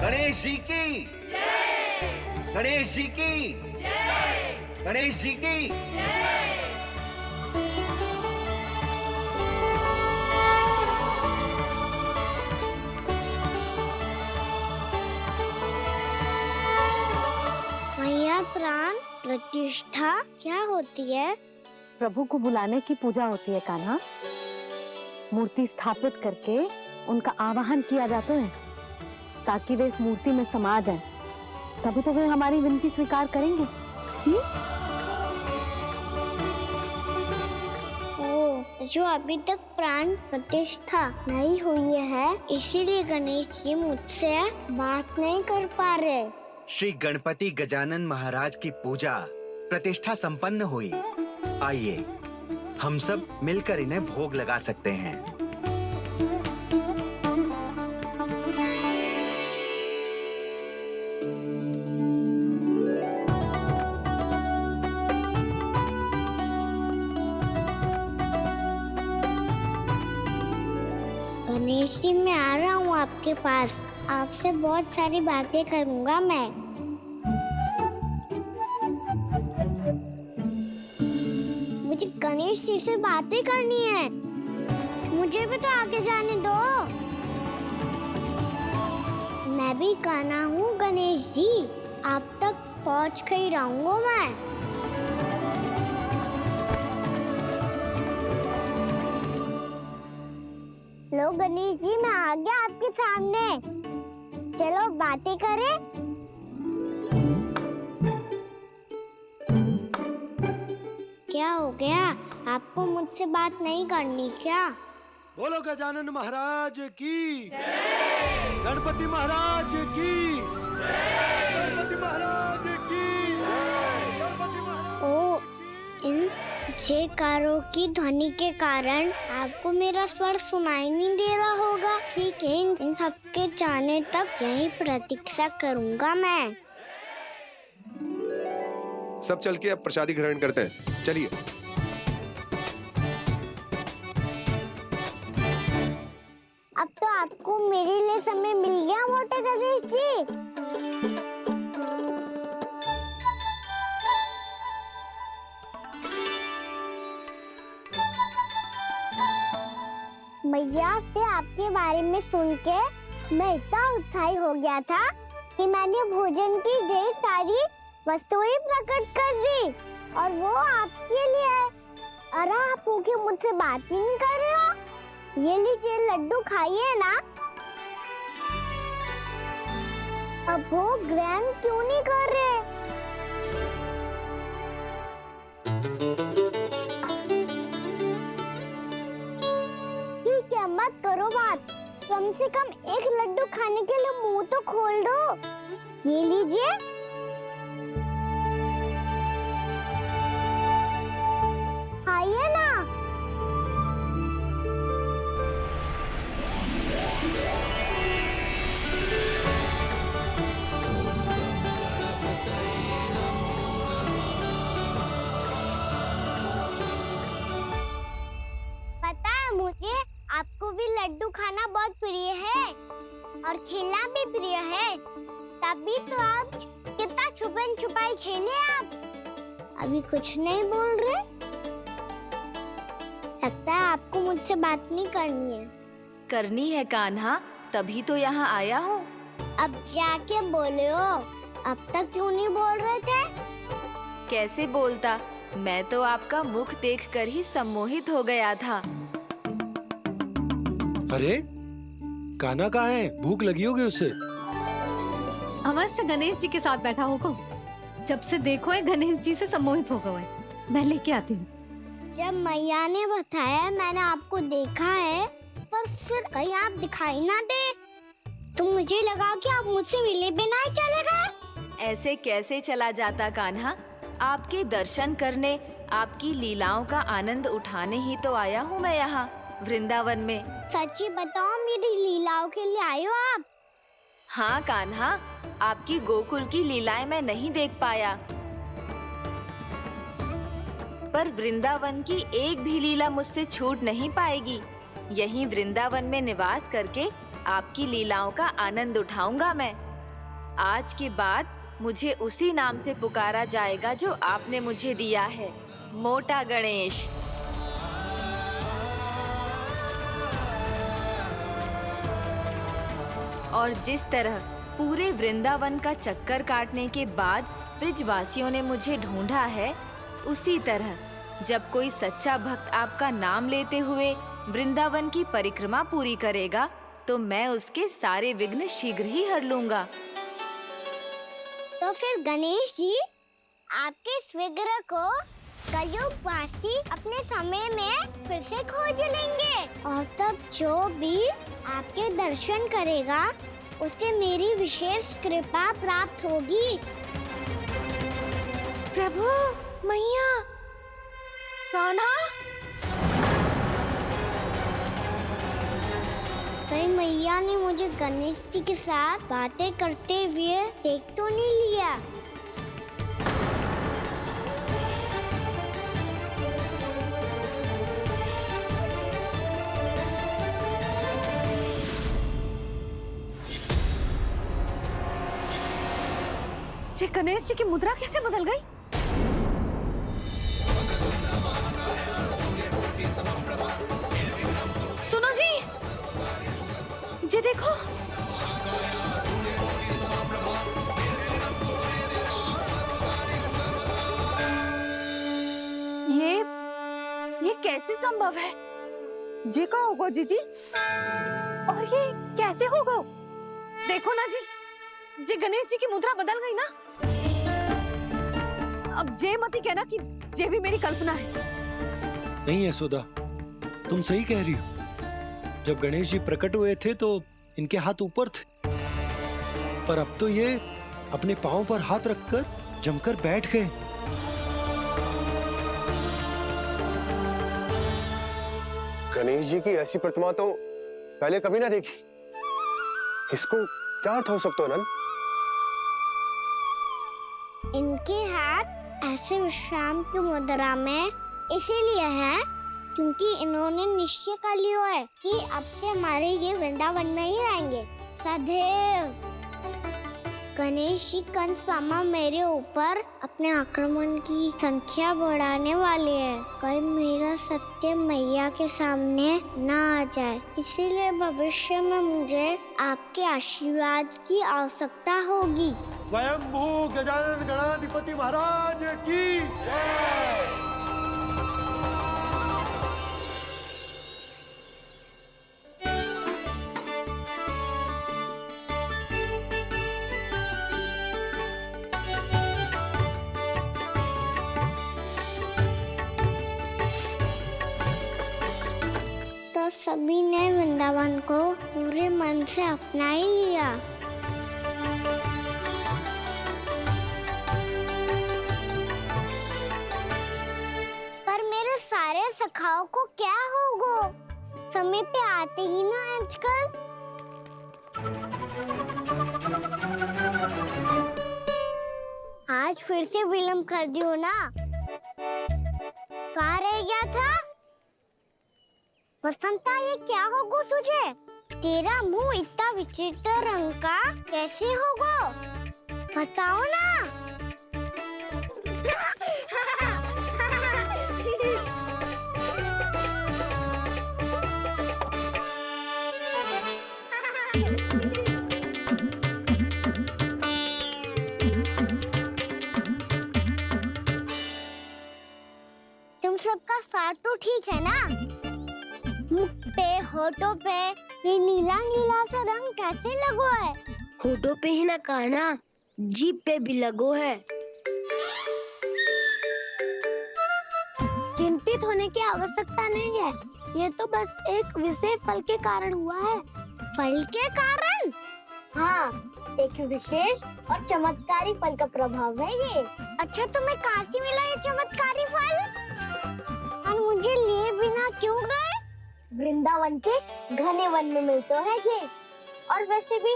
गणेश जी की जय। गणेश जी की जय। गणेश जी की जय। मैया प्राण प्रतिष्ठा क्या होती है? प्रभु को बुलाने की पूजा होती है कान्हा। मूर्ति स्थापित करके उनका आवाहन किया जाता है ताकि वे इस मूर्ति में समा जाएं। तभी तो वे हमारी विनती स्वीकार करेंगे। ओ, जो अभी तक प्राण प्रतिष्ठा नहीं हुई है, इसीलिए गणेश जी मुझसे बात नहीं कर पा रहे। श्री गणपति गजानन महाराज की पूजा प्रतिष्ठा संपन्न हुई। आइए हम सब मिलकर इन्हें भोग लगा सकते हैं। गणेश जी, मैं आ रहा हूँ आपके पास। आपसे बहुत सारी बातें करूँगा मैं। मुझे गणेश जी से बातें करनी है। मुझे भी तो आगे जाने दो। मैं भी कान्हा हूँ गणेश जी। आप तक पहुँच कर ही रहूँगा मैं। लो गणेश जी, मैं आ गया आपके सामने। चलो बातें करें। क्या हो गया? आपको मुझसे बात नहीं करनी क्या? बोलो गजानन महाराज की जय। गणपति महाराज की जय। गणपति महाराज की जय। गणपति महाराज। ओ, इन जयकारों की ध्वनि के कारण आपको मेरा स्वर सुनाई नहीं दे रहा होगा। ठीक है, इन सबके जाने तक यही प्रतीक्षा करूंगा मैं। सब चल के अब प्रसादी ग्रहण करते हैं। चलिए। अब तो आपको मेरे लिए समय मिल गया मोटे गणेश जी। मैया से आपके बारे में सुन के मैं इतना उत्साही हो गया था कि मैंने भोजन की ढेर सारी वस्तुएं प्रकट कर दी, और वो आपके लिए। अरे आप भूखे मुझसे बात ही नहीं कर रहे हो। ये लीजिए लड्डू, खाइए ना। अब भोग ग्रहण क्यों नहीं कर रहे? ठीक है, मत करो बात। कम से कम एक लड्डू खाने के लिए मुंह तो खोल दो। ये लीजिए। खाइए ना। पता है मुझे, आपको भी लड्डू खाना बहुत प्रिय है और खेलना भी प्रिय है। तभी तो आप कितना छुपन छुपाई खेले। आप अभी कुछ नहीं बोल रहे। लगता है आपको मुझसे बात नहीं करनी है। करनी है कान्हा, तभी तो यहाँ आया हूँ। अब जाके बोलो। अब तक क्यों नहीं बोल रहे थे? कैसे बोलता, मैं तो आपका मुख देखकर ही सम्मोहित हो गया था। अरे कान्हा कहाँ है? भूख लगी होगी उसे। अवश्य गणेश जी के साथ बैठा होगा। जब से देखो है गणेश जी से सम्मोहित हो गए। मैं लेके आती हूँ। जब मैया ने बताया मैंने आपको देखा है, पर फिर कहीं आप दिखाई ना दे, तो मुझे लगा कि आप मुझसे मिले बिना ही चले गए। ऐसे कैसे चला जाता कान्हा? आपके दर्शन करने, आपकी लीलाओं का आनंद उठाने ही तो आया हूँ मैं यहाँ वृंदावन में। सच्ची बताओ, मेरी लीलाओं के लिए आए हो आप? हाँ कान्हा, आपकी गोकुल की लीलाएं मैं नहीं देख पाया, पर वृंदावन की एक भी लीला मुझसे छूट नहीं पाएगी। यहीं वृंदावन में निवास करके आपकी लीलाओं का आनंद उठाऊंगा मैं। आज के बाद मुझे उसी नाम से पुकारा जाएगा जो आपने मुझे दिया है, मोटा गणेश। और जिस तरह पूरे वृंदावन का चक्कर काटने के बाद ब्रिजवासियों ने मुझे ढूंढा है, उसी तरह जब कोई सच्चा भक्त आपका नाम लेते हुए वृंदावन की परिक्रमा पूरी करेगा तो मैं उसके सारे विघ्न शीघ्र ही हर लूंगा। तो फिर गणेश जी, आपके इस विग्रह को कलयुग वासी अपने समय में फिर से खोज लेंगे और तब जो भी आपके दर्शन करेगा उसे मेरी विशेष कृपा प्राप्त होगी। प्रभु, मैया, कान्हा। कहीं मैया ने मुझे गणेश जी के साथ बातें करते हुए देख तो नहीं लिया? जी गणेश जी की मुद्रा कैसे बदल गई? सुनो जी, जी देखो। ये कैसे संभव है? जी का होगा जीजी? और ये कैसे होगा? देखो ना जी गणेश जी की मुद्रा बदल गई ना। अब जे मती कहना कि ये भी मेरी कल्पना है। नहीं यशोदा, तुम सही कह रही हो। जब गणेश जी प्रकट हुए थे तो इनके हाथ ऊपर थे, पर अब तो ये अपने पांव पर हाथ रखकर जमकर बैठ गए। गणेश जी की ऐसी प्रतिमा तो पहले कभी ना देखी। इसको क्या अर्थ हो सकता है नंद? इनके हाथ ऐसे विश्राम की मुद्रा में इसीलिए है क्योंकि इन्होंने निश्चय कर लिया है कि अब से हमारे ये वृंदावन में ही रहेंगे सदैव। गणेश जी कंस मामा मेरे ऊपर अपने आक्रमण की संख्या बढ़ाने वाले हैं। कल मेरा सत्य मैया के सामने ना आ जाए, इसीलिए भविष्य में मुझे आपके आशीर्वाद की आवश्यकता होगी। स्वयंभू गजानन गणाधिपति महाराज की जय। तो सभी ने वृंदावन को पूरे मन से अपना ही लिया। पर मेरे सारे सखाओं को क्या होगा? समय पे आते ही ना आजकल। आज फिर से विलंब कर दियो ना। कहाँ रह गया था? वसंता, ये क्या होगा तुझे? तेरा मुंह इतना विचित्र रंग का कैसे होगा? बताओ ना। तुम सबका साथ तो ठीक है ना? मुख पे, होठों पे ये नीला नीला सा रंग कैसे लगो है? होठों पे ही ना कान्हा, जीभ पे भी लगो है। चिंतित होने की आवश्यकता नहीं है, ये तो बस एक विशेष फल के कारण हुआ है। फल के कारण? हाँ, एक विशेष और चमत्कारी फल का प्रभाव है ये। अच्छा, तुम्हें कहाँ से मिला ये चमत्कारी फल? और मुझे लिए बिना क्यों गए? वृंदावन के घने वन में मिलते हैं ये। और वैसे भी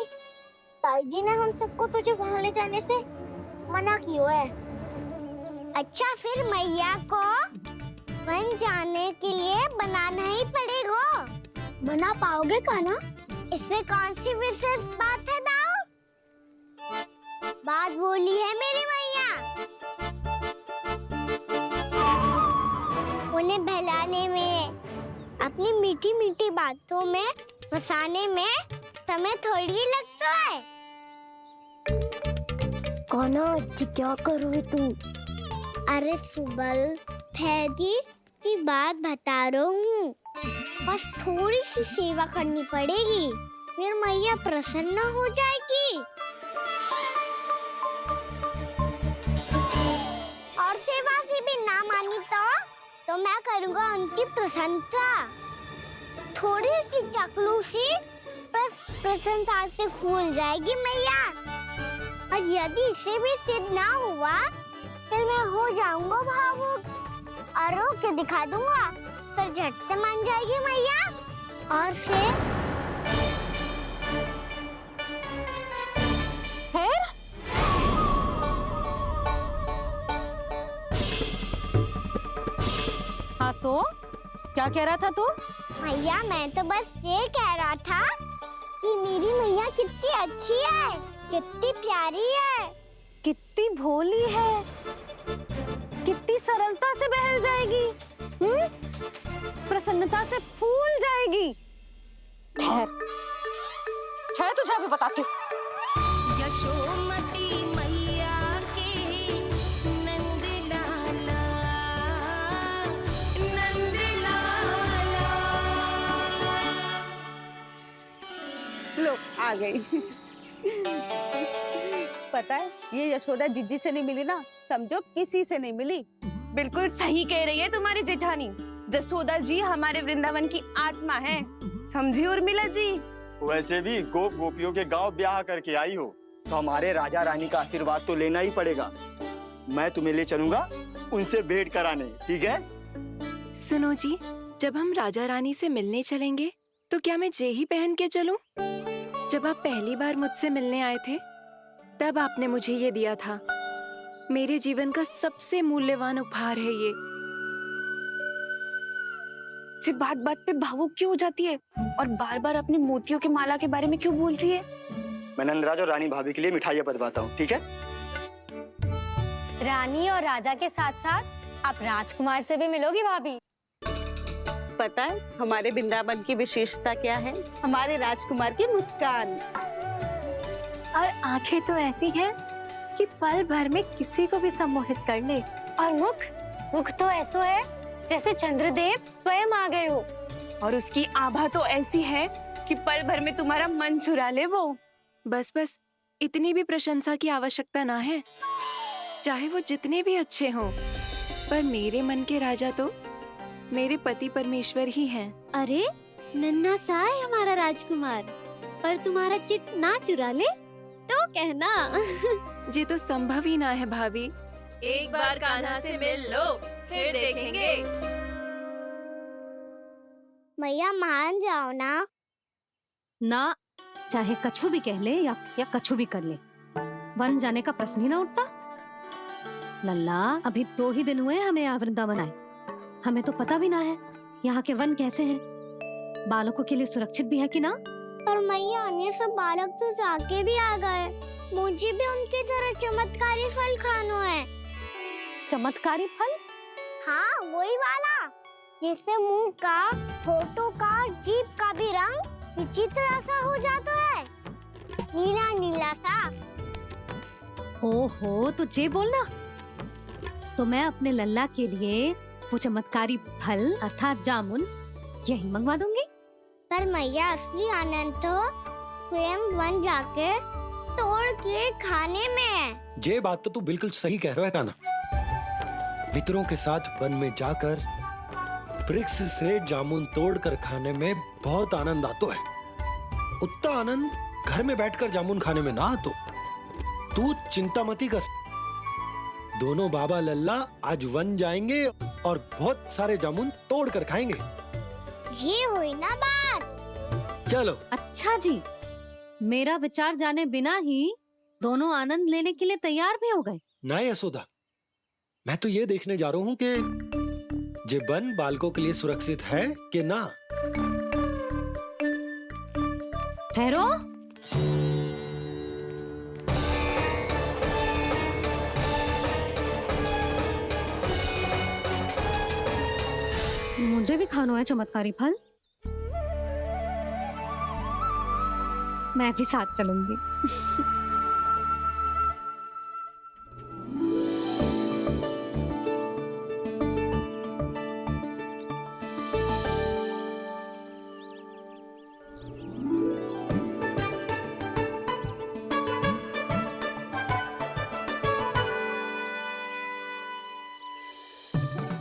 ताई जी ने हम सबको तुझे वहाँ ले जाने से मना किया है। अच्छा, फिर मैया को वन जाने के लिए बनाना ही पड़ेगा। बना पाओगे कान्हा? इसमें कौन सी विशेष बात है दाऊ? बात बोली है मेरी मैया। उन्हें बहलाने में, अपनी मीठी मीठी बातों में फंसाने में समय थोड़ी लगता है। कान्हा जी क्या कर रही तू? अरे सुबल, फैजी की बात बता रहा हूँ। बस थोड़ी सी सेवा करनी पड़ेगी, फिर मैया प्रसन्न हो जाएगी। और सेवा से भी ना मानी तो मैं करूँगा उनकी प्रशंसा। थोड़ी सी चकलूसी प्रशंसा से फूल जाएगी मैया। और यदि इसे भी सिद्ध ना हुआ, फिर मैं हो जाऊंगा भावुक और रो के दिखा दूंगा, फिर झट से मान जाएगी मैया। और फिर हाँ तो क्या कह रहा था तू? मैया मैं तो बस ये कह रहा था कि मेरी मैया कितनी अच्छी है, कितनी प्यारी है, कितनी भोली है, कितनी सरलता से बहल जाएगी, प्रसन्नता से फूल जाएगी। ठहर ठहर, तुझे अभी बताती हूँ। यशोमती मैया के नंद लाला, नंद लाला। लो आ गई। पता है ये यशोदा जीजी से नहीं मिली ना, समझो किसी से नहीं मिली। बिल्कुल सही कह रही है तुम्हारी जेठानी। जसोदा जी हमारे वृंदावन की आत्मा है, समझी उर्मिला जी। वैसे भी गोप गोपियों के गांव ब्याह करके आई हो तो हमारे राजा रानी का आशीर्वाद तो लेना ही पड़ेगा। मैं तुम्हें ले चलूंगा उनसे भेंट कराने, ठीक है? सुनो जी, जब हम राजा रानी से मिलने चलेंगे तो क्या मैं जे ही पहन के चलूं? जब आप पहली बार मुझसे मिलने आए थे तब आपने मुझे ये दिया था। मेरे जीवन का सबसे मूल्यवान उपहार है ये। जी बात बात पे भावुक क्यों हो जाती है और बार बार अपने मोतियों के माला के बारे में क्यों बोल रही है? मैं नंदराज और रानी भाभी के लिए मिठाइयाँ बंटवाता हूँ, ठीक है? रानी और राजा के साथ साथ आप राजकुमार से भी मिलोगी भाभी। पता है हमारे वृंदावन की विशेषता क्या है? हमारे राजकुमार की मुस्कान। और आंखें तो ऐसी हैं कि पल भर में किसी को भी सम्मोहित कर ले। और मुख तो ऐसा है जैसे चंद्रदेव स्वयं आ गए हो। और उसकी आभा तो ऐसी है कि पल भर में तुम्हारा मन चुरा ले वो। बस बस, इतनी भी प्रशंसा की आवश्यकता ना है। चाहे वो जितने भी अच्छे हों, पर मेरे मन के राजा तो मेरे पति परमेश्वर ही हैं। अरे नन्हा सा है हमारा राजकुमार, पर तुम्हारा चित्त ना चुरा ले तो कहना। ये तो संभव ही ना है भाभी। एक बार कान्हा से मिल लो, फिर देखेंगे। मैया मान जाओ ना। ना, चाहे कछु भी कह ले या कछु भी कर ले, वन जाने का प्रश्न ही ना उठता। लल्ला, अभी 2 ही दिन हुए हमें यहाँ वृंदावन आए। हमें तो पता भी ना है यहाँ के वन कैसे हैं, बालकों के लिए सुरक्षित भी है कि ना। पर मैया अन्य सब बालक तो जाके भी आ गए, मुझे भी उनके तरह चमत्कारी फल खाना है। चमत्कारी फल? हाँ वही वाला, जिससे मुंह का, होठों का, जीभ का भी रंग विचित्र सा हो जाता है, नीला नीला सा। ओहो, तो जे बोलना। तो मैं अपने लल्ला के लिए वो चमत्कारी फल अर्थात जामुन यही मंगवा दूंगी। पर मैया असली आनंद तो स्वयं वन जाके तोड़ के खाने में है। ये बात तो तू बिल्कुल सही कह रहा है कान्हा। मित्रों के साथ वन में जाकर वृक्ष से जामुन तोड़कर खाने में बहुत आनंद आता है। उतना आनंद घर में बैठकर जामुन खाने में ना आतो। तू चिंता मती कर, दोनों बाबा लल्ला आज वन जाएंगे और बहुत सारे जामुन तोड़कर खाएंगे। ये हुई ना बात। चलो। अच्छा जी, मेरा विचार जाने बिना ही दोनों आनंद लेने के लिए तैयार भी हो गए। ना यशोदा, मैं तो ये देखने जा रहा हूँ कि ये वन बालकों के लिए सुरक्षित है कि ना। ठहरो। मुझे भी खाना है चमत्कारी फल। मैं भी साथ चलूंगी।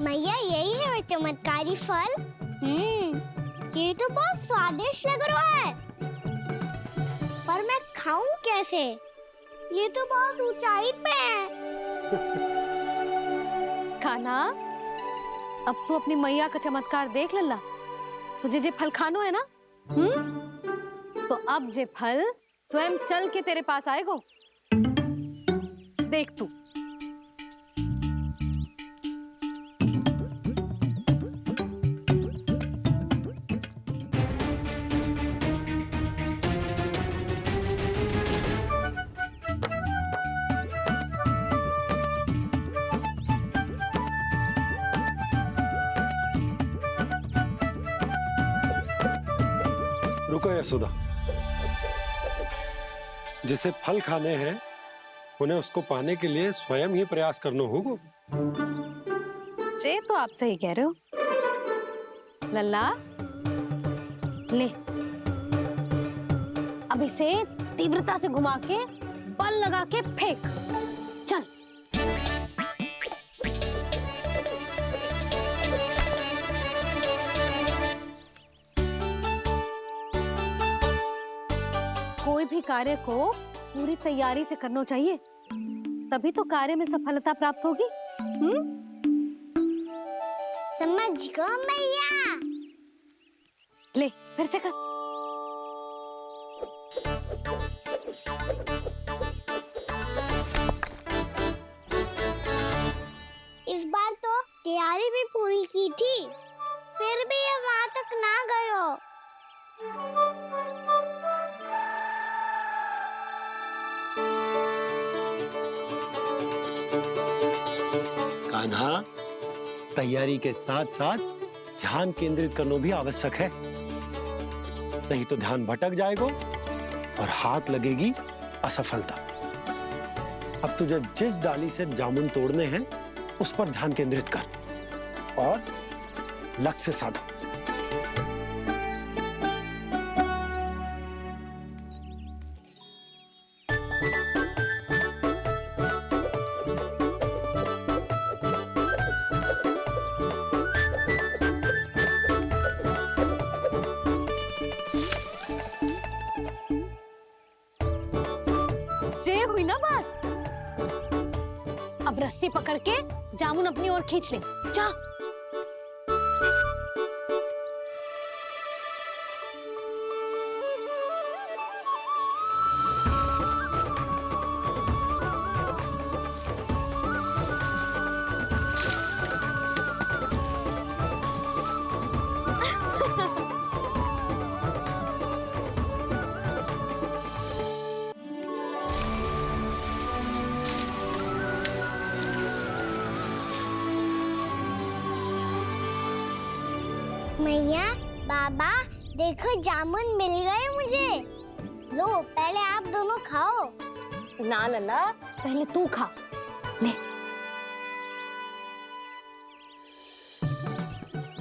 मैया यही है वो चमत्कारी फल। ये तो बहुत स्वादिष्ट लग रहा है, पर मैं खाऊं कैसे? ये तो बहुत ऊंचाई पे है। खाना, अब तू अपनी मैया का चमत्कार देख लल्ला। तुझे जे फल खानो है ना, तो अब जे फल स्वयं चल के तेरे पास आएगो। देख तू। रुको यशोदा, जिसे फल खाने हैं उन्हें उसको पाने के लिए स्वयं ही प्रयास करना होगा। जे तो आप सही कह रहे हो लल्ला। ले, अब इसे तीव्रता से घुमा के बल लगा के फेंक। चल। कोई भी कार्य को पूरी तैयारी से करना चाहिए, तभी तो कार्य में सफलता प्राप्त होगी। समझ गो मैया। ले, फिर से कर। इस बार तो तैयारी भी पूरी की थी, फिर भी ये वहां तक ना गयो। कान्हा, तैयारी के साथ साथ ध्यान केंद्रित करना भी आवश्यक है, नहीं तो ध्यान भटक जाएगा और हाथ लगेगी असफलता। अब तुझे जिस डाली से जामुन तोड़ने हैं उस पर ध्यान केंद्रित कर और लक्ष्य साधो। ये हुई ना बात। अब रस्सी पकड़ के जामुन अपनी ओर खींच ले। जा। मैया, बाबा, देखो जामुन मिल गए मुझे। लो, पहले आप दोनों खाओ। ना लल्ला, पहले तू खा। ले।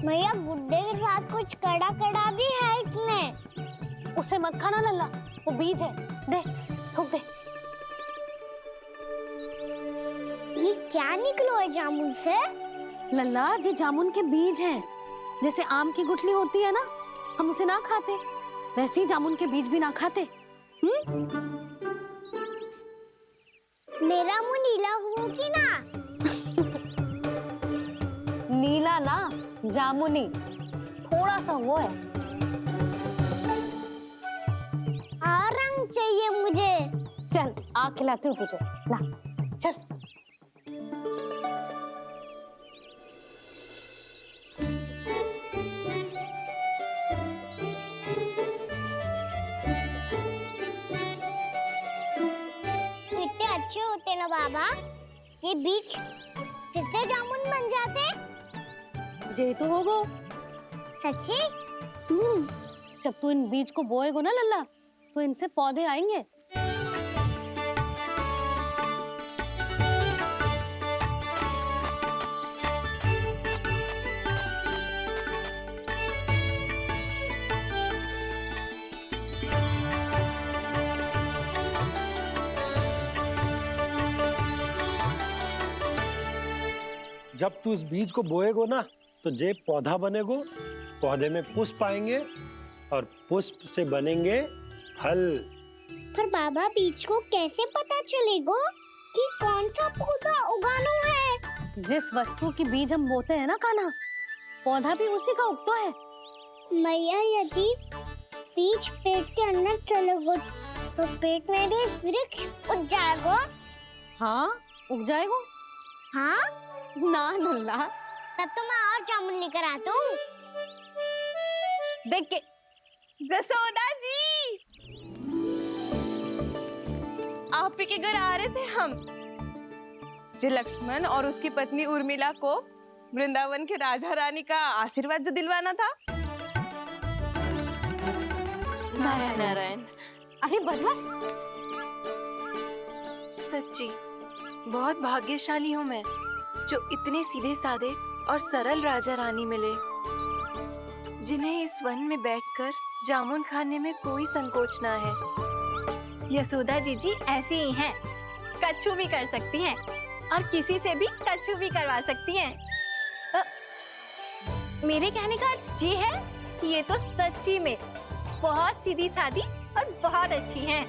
मैया, गुड्डे के साथ कुछ कड़ा कड़ा भी है इसमें। उसे मत खाना लल्ला, वो बीज है। दे, थूक दे। ये क्या निकलो है जामुन से? लल्ला, ये जामुन के बीज हैं। जैसे आम की गुठली होती है ना, हम उसे ना खाते, वैसे ही जामुन के बीज भी ना खाते। मेरा मुंह नीला हुआ कि ना? नीला ना, जामुनी। थोड़ा सा वो है। और रंग चाहिए मुझे। चल, आ खिलाती हूँ तुझे। ला, चल। अच्छे होते ना बाबा, ये बीज फिर से जामुन बन जाते। जे तो होगो, सच्ची? जब तू इन बीज को बोएगा ना लल्ला, तो इनसे पौधे आएंगे। जब तू इस बीज को बोएगो ना, तो जे पौधा बनेगो, पौधे में पुष्प आएंगे और पुष्प से बनेंगे फल। पर बाबा बीज को कैसे पता चलेगा कि कौन सा पौधा उगाना है? जिस वस्तु की बीज हम बोते हैं ना कान्हा, पौधा भी उसी का उगता है। मैया यदि बीज पेट के अंदर चलेगा तो पेट में भी वृक्ष उग जाएगा। हाँ, उग जाएगा। हाँ ना लल्ला, तब तो मैं और जामुन लेकर आता हूँ। देख के जसोदा जी, आप ही के घर आ रहे थे हम। जो लक्ष्मण और उसकी पत्नी उर्मिला को वृंदावन के राजा रानी का आशीर्वाद जो दिलवाना था। नारायण नारायण। अरे बस बस। सच्ची बहुत भाग्यशाली हूँ मैं, जो इतने सीधे साधे और सरल राजा रानी मिले, जिन्हें इस वन में बैठकर जामुन खाने में कोई संकोच ना है। यशोदा जीजी ऐसी ही हैं, कच्छू भी कर सकती हैं और किसी से भी कच्छू भी करवा सकती हैं। मेरे कहने का अर्थ ये है कि ये तो सच्ची में बहुत सीधी सादी और बहुत अच्छी हैं।